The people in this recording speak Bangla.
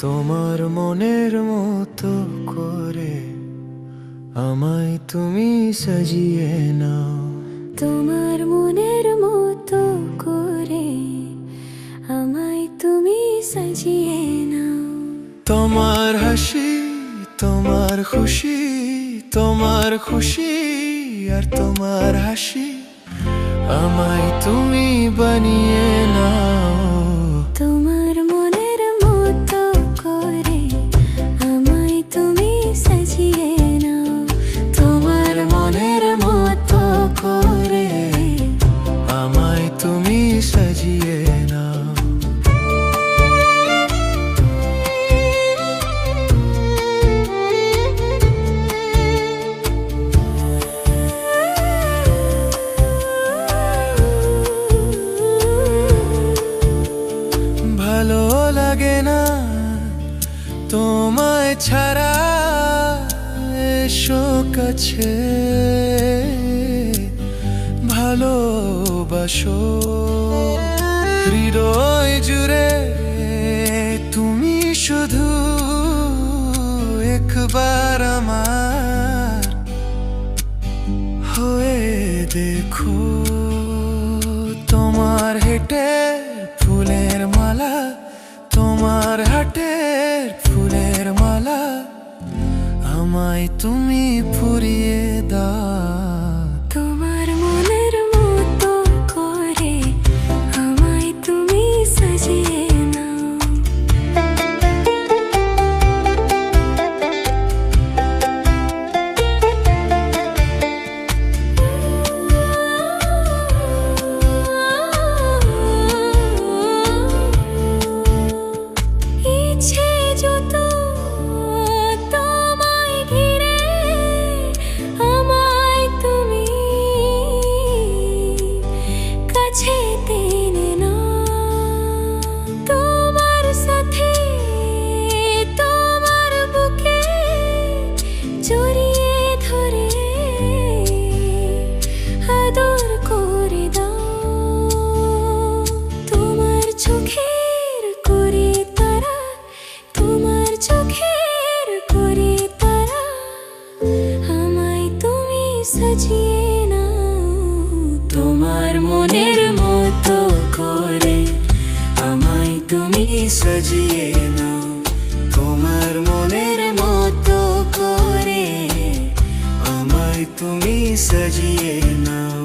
তোমার মনের মতো করে আমায় তুমি সাজিয়ে নাও। তোমার মনের মতো করে আমায় তুমি সাজিয়ে নাও। তোমার হাসি, তোমার খুশি, তোমার খুশি আর তোমার হাসি আমায় তুমি বানিয়ে নাও। তোমার মনের মতো করে আমায় তুমি সাজিয়ে নাও। তোমার মনের মতো করে আমায় তুমি সাজিয়ে নাও। ভালো লাগে না তোমায় ছাড়া, এসো কাছে ভালোবাসো। হৃদয় জুড়ে তুমি শুধু একবার আমার হয়ে দেখো। তোমার হেঁটের ফুলের মালা, তোমার হাটের ফুলের মালা আমায় তুমি পরিয়ে দাও। তোমার মনের মতো করে আমায় তুমি সাজিয়ে নাও। ইচ্ছে যত তোমায় ঘিরে আমায় তুমি কাছে টেনে নাও। তোমার সাথে তোমার বুকে জড়িয়ে ধরে আদর করে দাও। তোমার চোখের করে তারা, তোমার চোখের করে তারা আমায় তুমি সাজিয়ে নাও। তোমার মনের মতো করে আমায় তুমি সাজিয়ে নাও। তোমার মনের মতো করে আমায় তুমি সাজিয়ে নাও।